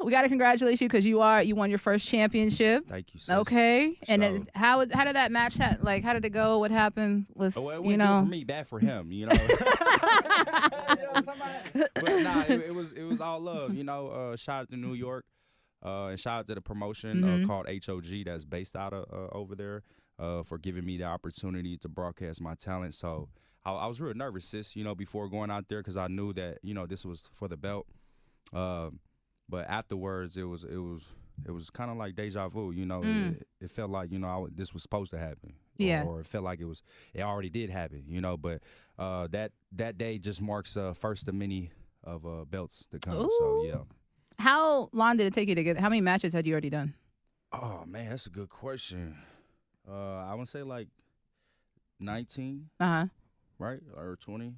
we got to congratulate you because you won your first championship. Thank you, sis. Okay, and So, then how did that match how did it go? What happened? Was well, it went good for me, bad for him, you know. But nah, it was all love, you know. Shout out to New York, and shout out to the promotion called HOG that's based out of over there, for giving me the opportunity to broadcast my talent. So I was real nervous, sis, you know, before going out there because I knew that, you know, this was for the belt. But afterwards, it was kind of like deja vu, you know. It felt like, you know, this was supposed to happen. Yeah. Or it felt like it already did happen, you know. But that day just marks first of many of belts to come. Ooh. So yeah. How long did it take you to get? How many matches had you already done? Oh man, that's a good question. I want to say like 19. Right, or 20.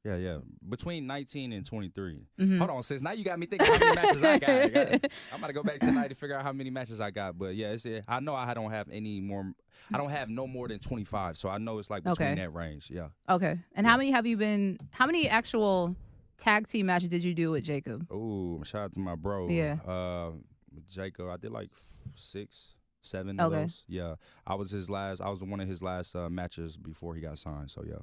Yeah. Between 19 and 23. Hold on, sis. Now you got me thinking how many matches I got. I'm about to go back tonight to figure out how many matches I got. But yeah, I know I don't have any more. I don't have no more than 25. So I know it's like between that range. Yeah. Okay. And how many have you been? How many actual tag team matches did you do with Jacob? Ooh, shout out to my bro. Yeah. Jacob, I did like 6, 7 of those. Yeah. I was one of his last matches before he got signed. So yeah.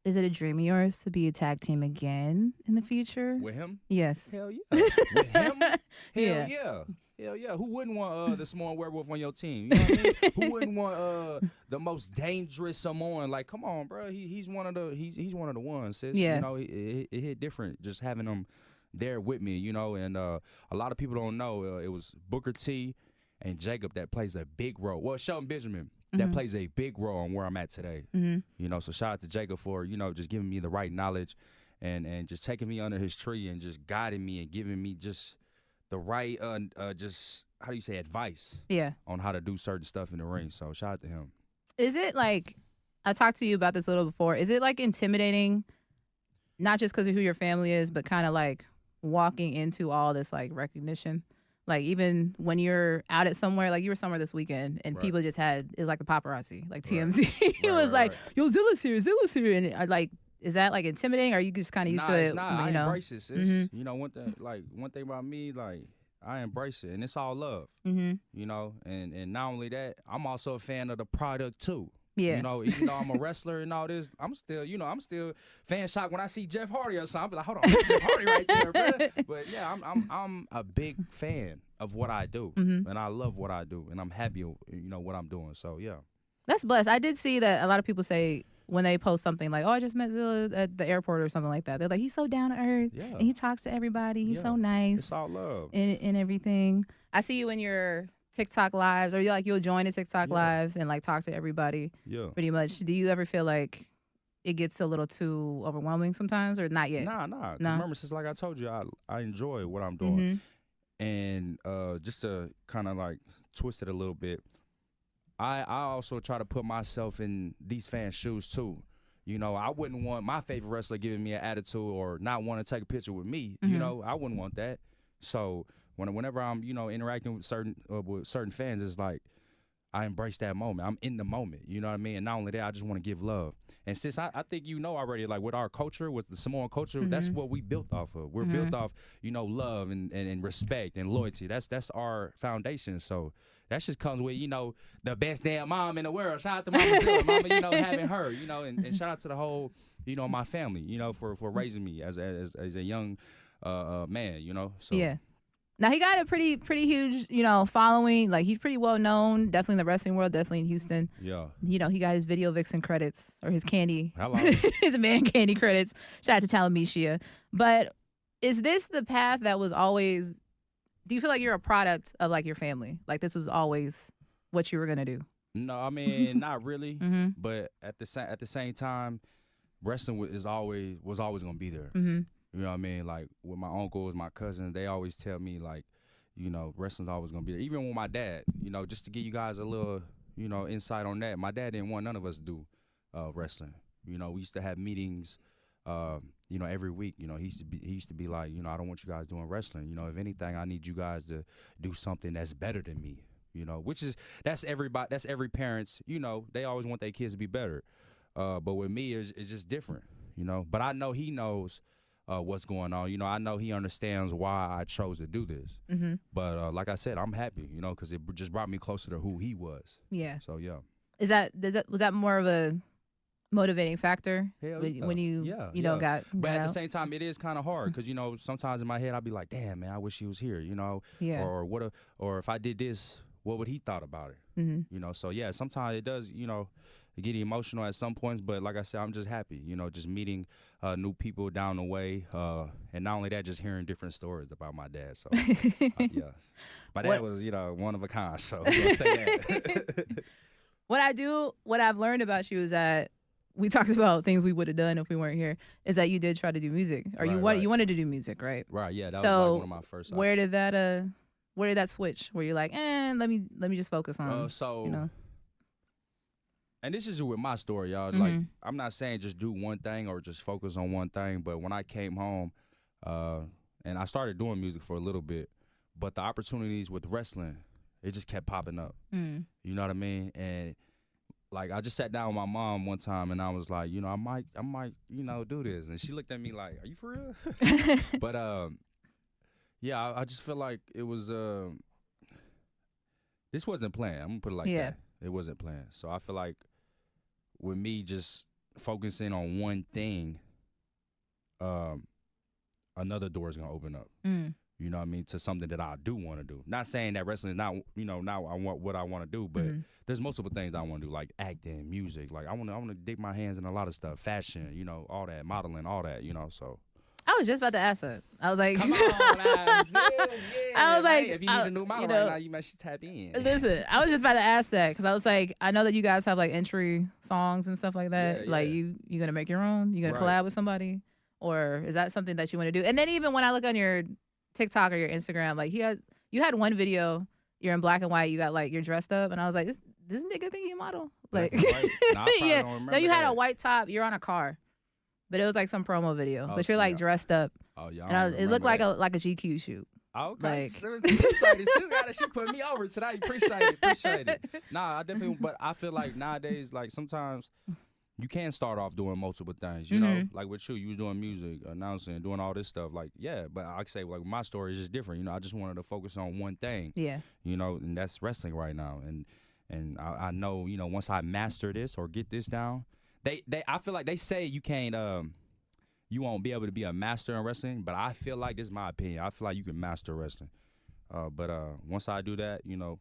Is it a dream of yours to be a tag team again in the future? With him? Yes. Hell yeah. With him? Hell Yeah. yeah. Hell yeah. Who wouldn't want the Samoan werewolf on your team? You know what I mean? Who wouldn't want the most dangerous Samoan? Like, come on, bro. He's one of the ones, sis. Yeah. You know, it hit different just having him there with me, you know, and a lot of people don't know it was Booker T and Jacob that plays a big role. Well, Shelton Benjamin that plays a big role on where I'm at today. You know, so shout out to Jacob for, you know, just giving me the right knowledge and just taking me under his tree and just guiding me and giving me just the right, just, how do you say, advice on how to do certain stuff in the ring. So shout out to him. Is it like, I talked to you about this a little before, is it like intimidating, not just because of who your family is, but kind of like walking into all this like recognition? Like even when you're out at somewhere, like you were somewhere this weekend and people just it was like the paparazzi, like TMZ. It was like, yo, Zilla's here. And like, is that like intimidating or are you just kind of used to it? I embrace it, sis. You know, one thing about me, like, I embrace it and it's all love, you know, and not only that, I'm also a fan of the product too. Yeah. You know, even though I'm a wrestler and all this, I'm still fan shocked when I see Jeff Hardy or something. I'm like, hold on, that's Jeff Hardy right there, bro. But yeah, I'm a big fan of what I do, and I love what I do, and I'm happy, you know, what I'm doing. So yeah, that's blessed. I did see that a lot of people say when they post something like, "Oh, I just met Zilla at the airport" or something like that. They're like, "He's so down to earth, and he talks to everybody. He's so nice. It's all love and everything." I see you in your TikTok lives, or you'll join a TikTok live and like talk to everybody. Yeah, pretty much. Do you ever feel like it gets a little too overwhelming sometimes, or not yet? Nah. Remember, since like I told you, I enjoy what I'm doing, and just to kind of like twist it a little bit, I also try to put myself in these fans' shoes too. You know, I wouldn't want my favorite wrestler giving me an attitude or not want to take a picture with me. You know, I wouldn't want that. So whenever I'm, you know, interacting with certain fans, it's like I embrace that moment. I'm in the moment, you know what I mean? And not only that, I just want to give love. And since I think you know already, like with our culture, with the Samoan culture, that's what we built off of. We're built off, you know, love and respect and loyalty. That's our foundation. So that just comes with, you know, the best damn mom in the world. Shout out to Mama Zilla, Mama, you know, having her, you know, and shout out to the whole, you know, my family, you know, for raising me as a young man, you know. So yeah. Now, he got a pretty huge, you know, following. Like, he's pretty well known, definitely in the wrestling world, definitely in Houston. Yeah. You know, he got his Video Vixen credits, or his candy. Hello. His man candy credits. Shout out to Talamicia. But is this the path that was always, do you feel like you're a product of, like, your family? Like, this was always what you were going to do? No, I mean, not really. But at the same time, wrestling was always going to be there. You know what I mean? Like, with my uncles, my cousins, they always tell me, like, you know, wrestling's always going to be there. Even with my dad, you know, just to give you guys a little, you know, insight on that, my dad didn't want none of us to do wrestling. You know, we used to have meetings, you know, every week. You know, he used to be like, you know, I don't want you guys doing wrestling. You know, if anything, I need you guys to do something that's better than me, you know, that's every parent's, you know, they always want their kids to be better. But with me, it's just different, you know. But I know he knows what's going on. You know, I know he understands why I chose to do this. Mm-hmm. But like I said, I'm happy, you know, because it just brought me closer to who he was. Yeah. So, yeah. Was that more of a motivating factor Hell when you yeah. know got But at out? the same time, it is kind of hard because, you know, sometimes in my head I'll be like, damn, man, I wish he was here, you know, Yeah. or if I did this, what would he thought about it? Mm-hmm. You know, so yeah, sometimes it does, you know, get emotional at some points, but like I said, I'm just happy, you know, just meeting new people down the way, and not only that, just hearing different stories about my dad. So yeah, my dad was, you know, one of a kind. So I'm gonna say that. What I've learned about you is that we talked about things we would have done if we weren't here. Is that you did try to do music, or you wanted to do music, right? Right. Yeah, that was like one of my first. Where did that switch? Where you're like, let me just focus on. So you know. And this is with my story, y'all. Mm-hmm. Like, I'm not saying just do one thing or just focus on one thing, but when I came home, and I started doing music for a little bit, but the opportunities with wrestling, it just kept popping up. Mm. You know what I mean? And like, I just sat down with my mom one time, and I was like, you know, I might, you know, do this. And she looked at me like, are you for real? But yeah, I just feel like it was. This wasn't planned. I'm gonna put it like that. It wasn't planned. So I feel like with me just focusing on one thing, another door is gonna open up. Mm. You know what I mean? To something that I do want to do. Not saying that wrestling is not, you know, not what I want to do, but there's multiple things I want to do, like acting, music. Like I want to dig my hands in a lot of stuff, fashion, you know, all that, modeling, all that, you know. So I was just about to ask that. I was like, come on, lads. I was like, if you need a new model right now, you might tap in. Listen, I was just about to ask that because I was like, I know that you guys have like entry songs and stuff like that. Yeah, like you gonna make your own? You gonna collab with somebody, or is that something that you want to do? And then even when I look on your TikTok or your Instagram, like you had one video, you're in black and white, you got like you're dressed up, and I was like, this nigga think you model? Like, nah, yeah. No, you had a white top, you're on a car. But it was like some promo video. But you're like dressed up. Oh yeah. And it looked like a GQ shoot. Okay. Like, appreciate it. She put me over today. Appreciate it. Nah, I definitely. But I feel like nowadays, like sometimes you can start off doing multiple things. You know, like with you was doing music, announcing, doing all this stuff. Like yeah, but I say like my story is just different. You know, I just wanted to focus on one thing. Yeah. You know, and that's wrestling right now. And I know, you know, once I master this or get this down. I feel like they say you can't you won't be able to be a master in wrestling, but I feel like this is my opinion. I feel like you can master wrestling. But once I do that, you know,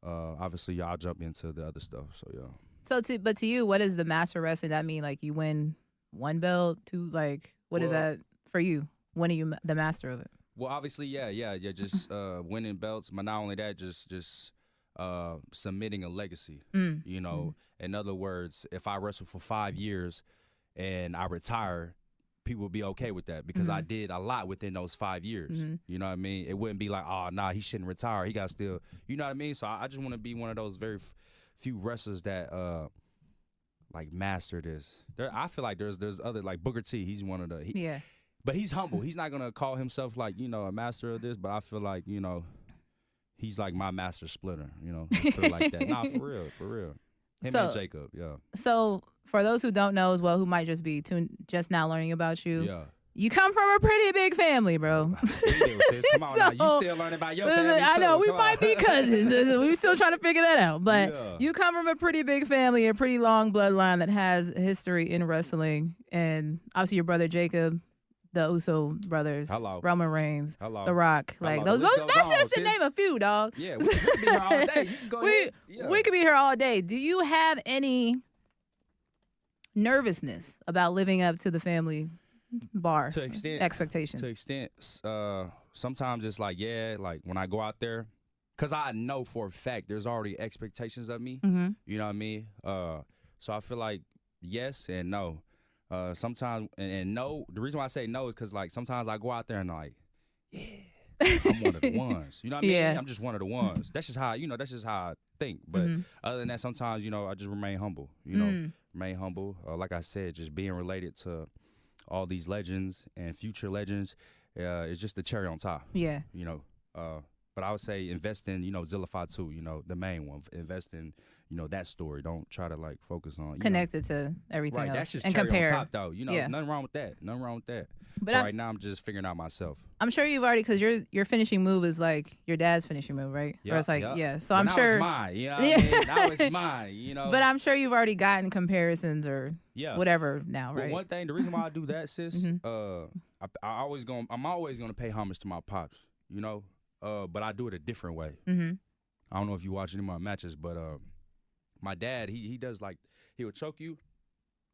obviously I'll jump into the other stuff. So yeah. But to you, what does the master wrestling that mean? Like you win one belt, two, like what is that for you? When are you the master of it? Well, obviously, yeah. Just winning belts, but not only that, just submitting a legacy. You know, in other words, if I wrestle for 5 years and I retire, people will be okay with that because I did a lot within those 5 years. You know what I mean? It wouldn't be like, oh, nah, he shouldn't retire. He got still, you know what I mean? So I just want to be one of those very few wrestlers that like master this. I feel like there's other, like Booker T. He's one of the, but he's humble. He's not gonna call himself like, you know, a master of this. But I feel like, you know, he's like my master splitter. You know, put it like that. Nah, for real. Him and Jacob, yeah. So for those who don't know as well, who might just be just now learning about you, you come from a pretty big family, bro. Come on now, you still learning about your family too. I know, we might be cousins. We're still trying to figure that out. But you come from a pretty big family, a pretty long bloodline that has history in wrestling. And obviously your brother Jacob, the USO Brothers, Roman Reigns, The Rock. Like those that's just to name a few, dog. Yeah, we could be here all day. You can go ahead. We could be here all day. Do you have any nervousness about living up to the family bar expectation? To extent, sometimes it's like, like when I go out there, because I know for a fact there's already expectations of me. You know what I mean? So I feel like yes and no. Sometimes and no, the reason why I say no is because like sometimes I go out there and like, I'm one of the ones. You know what I mean? I'm just one of the ones. That's just how I think. But other than that, sometimes, you know, I just remain humble. You know, remain humble. Like I said, just being related to all these legends and future legends is just the cherry on top. Yeah. You know, But I would say invest in, Zilla Fatu, the main one. Invest in, that story. Don't try to like focus on connect it to everything right. else. That's just and cherry compare. on top, though. Nothing wrong with that. Nothing wrong with that. But so right now, I'm just figuring out myself. I'm sure you've already, because your finishing move is like your dad's finishing move, right? Yeah, or it's like So I'm now sure it's mine. You know what I mean? Now it's mine. But I'm sure you've already gotten comparisons or whatever now, right? But one thing, the reason why I do that, sis, Mm-hmm. I'm always gonna pay homage to my pops. But I do it a different way. Mm-hmm. I don't know if you watch any of my matches, but my dad, he does like, he would choke you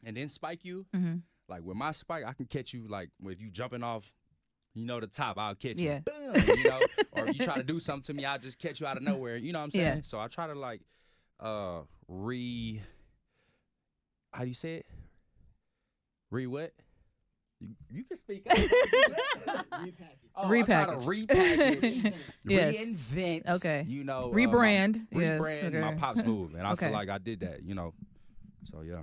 and then spike you. Mm-hmm. Like with my spike, I can catch you like if you jumping off, the top, I'll catch you. Yeah. Boom, or if you try to do something to me, I'll just catch you out of nowhere. You know what I'm saying? Yeah. So I try to like how do you say it? What? You can speak up. Repackage. I try to repackage, Yes. reinvent, Okay. Rebrand Rebrand. Yes. Okay. my pop's move. And I feel like I did that, So, yeah.